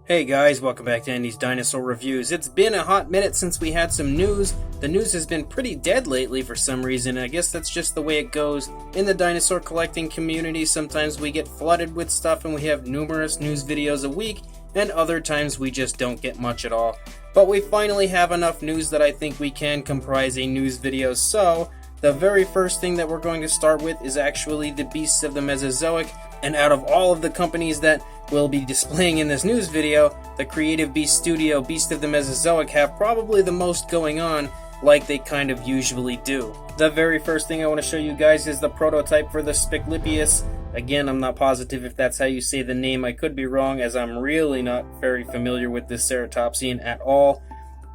Hey guys, welcome back to Andy's Dinosaur Reviews. It's been a hot minute since we had some news. The news has been pretty dead lately for some reason, and I guess that's just the way it goes in the dinosaur collecting community. Sometimes we get flooded with stuff and we have numerous news videos a week, and other times we just don't get much at all. But we finally have enough news that I think we can comprise a news video, so the very first thing that we're going to start with is actually the beasts of the Mesozoic, and out of all of the companies that we'll be displaying in this news video, the Creative Beast Studio Beast of the Mesozoic have probably the most going on, like they kind of usually do. The very first thing I want to show you guys is the prototype for the Spiclipius. Again, I'm not positive if that's how you say the name. I could be wrong, as I'm really not very familiar with this ceratopsian at all.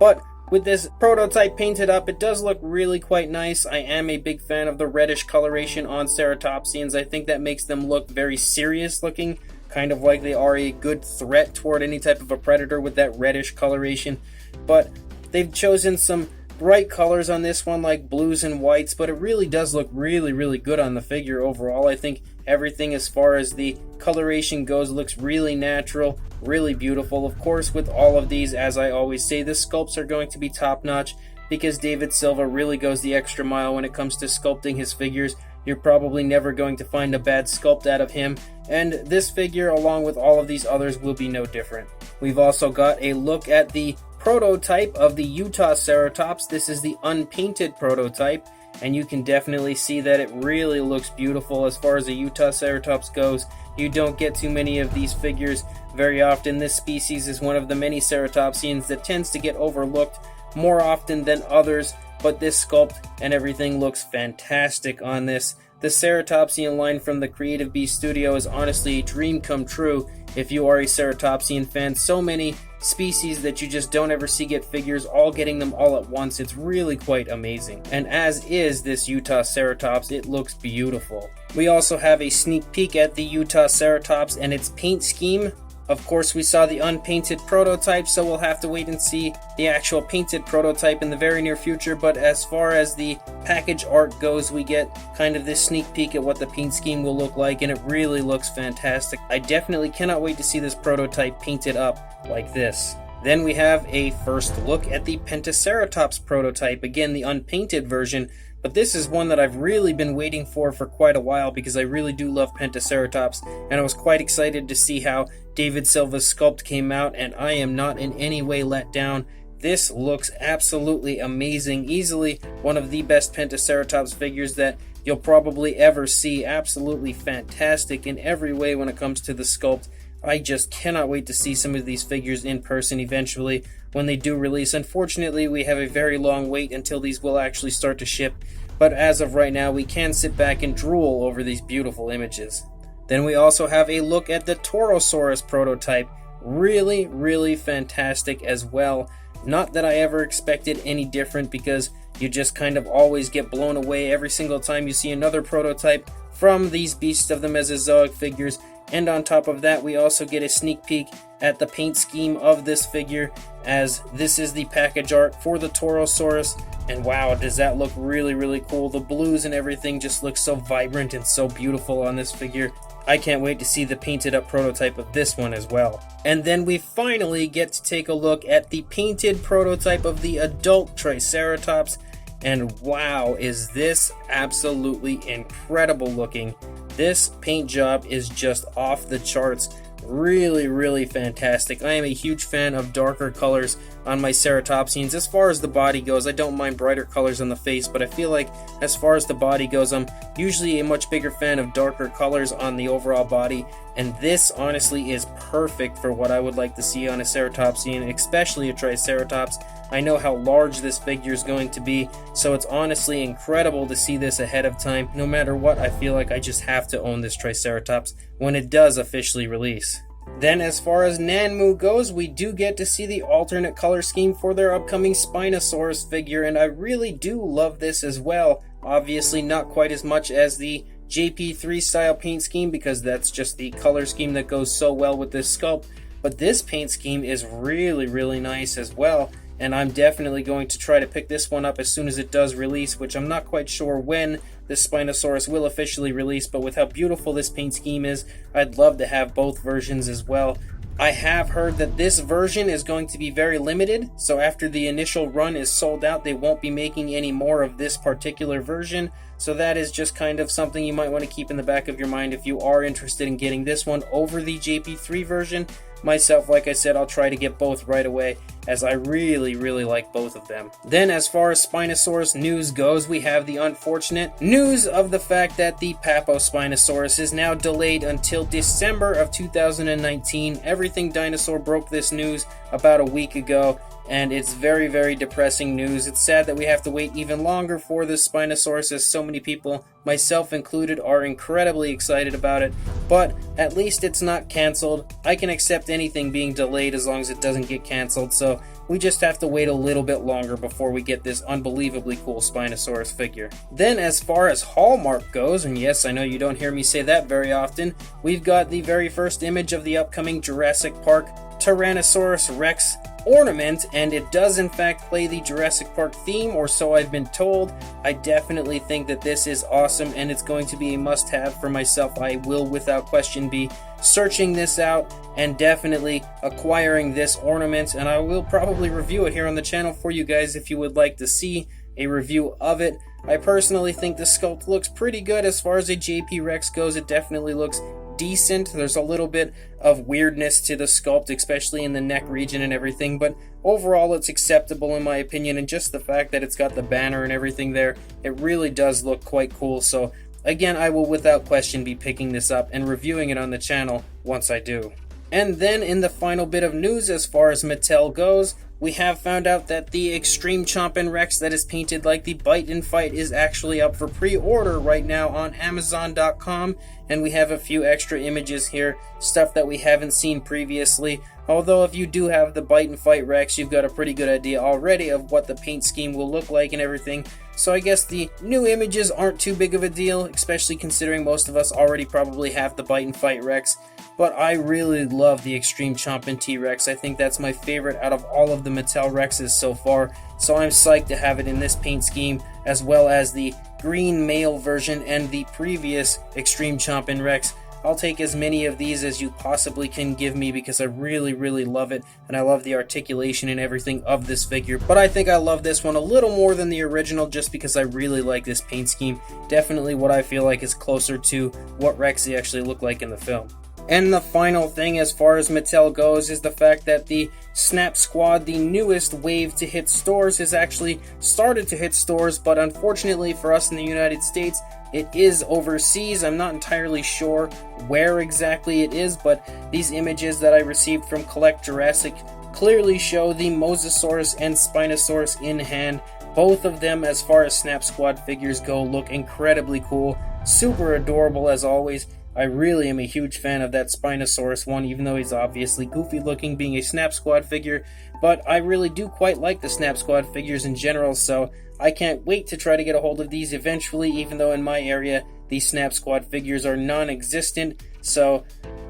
But with this prototype painted up, it does look really quite nice. I am a big fan of the reddish coloration on ceratopsians. I think that makes them look very serious looking, kind of like they are a good threat toward any type of a predator with that reddish coloration. But they've chosen some bright colors on this one, like blues and whites, but it really does look really good on the figure overall. I think everything as far as the coloration goes looks really natural, really beautiful. Of course, with all of these, as I always say, the sculpts are going to be top-notch because David Silva really goes the extra mile when it comes to sculpting his figures. You're probably never going to find a bad sculpt out of him, and this figure, along with all of these others, will be no different. We've also got a look at the prototype of the Utah Ceratops. This is the unpainted prototype, and you can definitely see that it really looks beautiful. As far as the Utah Ceratops goes, you don't get too many of these figures very often. This species is one of the many ceratopsians that tends to get overlooked more often than others, but this sculpt and everything looks fantastic on this. The ceratopsian line from the Creative Beast Studio is honestly a dream come true if you are a ceratopsian fan. So many species that you just don't ever see get figures, all getting them all at once. It's really quite amazing. And as is this Utah Ceratops, it looks beautiful. We also have a sneak peek at the Utah Ceratops and its paint scheme. Of course, we saw the unpainted prototype, so we'll have to wait and see the actual painted prototype in the very near future. But as far as the package art goes, we get kind of this sneak peek at what the paint scheme will look like, and it really looks fantastic. I definitely cannot wait to see this prototype painted up like this. Then we have a first look at the Pentaceratops prototype, again the unpainted version, but this is one that I've really been waiting for quite a while because I really do love Pentaceratops, and I was quite excited to see how David Silva's sculpt came out, and I am not in any way let down. This looks absolutely amazing, easily one of the best Pentaceratops figures that you'll probably ever see. Absolutely fantastic in every way when it comes to the sculpt. I just cannot wait to see some of these figures in person eventually when they do release. Unfortunately, we have a very long wait until these will actually start to ship, but as of right now, we can sit back and drool over these beautiful images. Then we also have a look at the Torosaurus prototype. Really fantastic as well. Not that I ever expected any different, because you just kind of always get blown away every single time you see another prototype from these Beasts of the Mesozoic figures. And on top of that, we also get a sneak peek at the paint scheme of this figure, as this is the package art for the Torosaurus. And wow, does that look really cool. The blues and everything just look so vibrant and so beautiful on this figure. I can't wait to see the painted up prototype of this one as well. And then we finally get to take a look at the painted prototype of the adult Triceratops. And wow, is this absolutely incredible looking. This paint job is just off the charts. Really fantastic. I am a huge fan of darker colors on my ceratopsians. As far as the body goes, I don't mind brighter colors on the face, but I feel like as far as the body goes, I'm usually a much bigger fan of darker colors on the overall body, and this honestly is perfect for what I would like to see on a ceratopsian, especially a Triceratops. I know how large this figure is going to be, so it's honestly incredible to see this ahead of time. No matter what, I feel like I just have to own this Triceratops when it does officially release. Then as far as Nanmu goes, we do get to see the alternate color scheme for their upcoming Spinosaurus figure, and I really do love this as well. Obviously not quite as much as the JP3 style paint scheme, because that's just the color scheme that goes so well with this sculpt, but this paint scheme is really nice as well. And I'm definitely going to try to pick this one up as soon as it does release, which I'm not quite sure when this Spinosaurus will officially release, but with how beautiful this paint scheme is, I'd love to have both versions as well. I have heard that this version is going to be very limited, so after the initial run is sold out, they won't be making any more of this particular version. So that is just kind of something you might want to keep in the back of your mind if you are interested in getting this one over the JP3 version. Myself, like I said, I'll try to get both right away, as I really like both of them. Then, as far as Spinosaurus news goes, we have the unfortunate news of the fact that the Papo Spinosaurus is now delayed until December of 2019. Everything Dinosaur broke this news about a week ago, and it's very depressing news. It's sad that we have to wait even longer for this Spinosaurus, as so many people, myself included, are incredibly excited about it, but at least it's not cancelled. I can accept anything being delayed as long as it doesn't get cancelled, so we just have to wait a little bit longer before we get this unbelievably cool Spinosaurus figure. Then, as far as Hallmark goes, and yes, I know you don't hear me say that very often, we've got the very first image of the upcoming Jurassic Park Tyrannosaurus Rex Ornament, and it does in fact play the Jurassic Park theme, or so I've been told. I definitely think that this is awesome, and it's going to be a must-have for myself. I will without question be searching this out and definitely acquiring this ornament, and I will probably review it here on the channel for you guys if you would like to see a review of it. I personally think the sculpt looks pretty good. As far as a JP Rex goes, it definitely looks decent. There's a little bit of weirdness to the sculpt, especially in the neck region and everything, but overall it's acceptable in my opinion, and just the fact that it's got the banner and everything there, it really does look quite cool. So again, I will without question be picking this up and reviewing it on the channel once I do. And then in the final bit of news as far as Mattel goes, we have found out that the Extreme Chompin Rex that is painted like the Bite and Fight is actually up for pre-order right now on Amazon.com, and we have a few extra images here, stuff that we haven't seen previously. Although if you do have the Bite and Fight Rex, you've got a pretty good idea already of what the paint scheme will look like and everything. So I guess the new images aren't too big of a deal, especially considering most of us already probably have the Bite and Fight Rex. But I really love the Extreme Chompin T-Rex. I think that's my favorite out of all of the Mattel Rexes so far. So I'm psyched to have it in this paint scheme, as well as the green male version and the previous Extreme Chompin Rex. I'll take as many of these as you possibly can give me, because I really love it, and I love the articulation and everything of this figure. But I think I love this one a little more than the original, just because I really like this paint scheme. Definitely what I feel like is closer to what Rexy actually looked like in the film. And the final thing as far as Mattel goes is the fact that the Snap Squad, the newest wave to hit stores, has actually started to hit stores, but unfortunately for us in the United States, it is overseas. I'm not entirely sure where exactly it is, but these images that I received from Collect Jurassic clearly show the Mosasaurus and Spinosaurus in hand. Both of them, as far as Snap Squad figures go, look incredibly cool, super adorable as always. I really am a huge fan of that Spinosaurus one, even though he's obviously goofy looking being a Snap Squad figure, but I really do quite like the Snap Squad figures in general, so I can't wait to try to get a hold of these eventually, even though in my area these Snap Squad figures are non-existent, so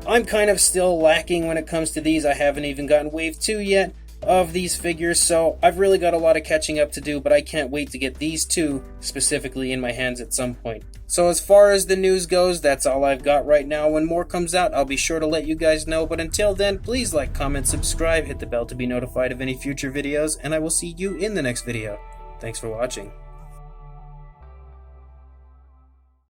I'm kind of still lacking when it comes to these. I haven't even gotten Wave 2 yet of these figures, so I've really got a lot of catching up to do, but I can't wait to get these two specifically in my hands at some point. So as far as the news goes, that's all I've got right now. When more comes out, I'll be sure to let you guys know, but until then, please like, comment, subscribe, hit the bell to be notified of any future videos, and I will see you in the next video. Thanks for watching.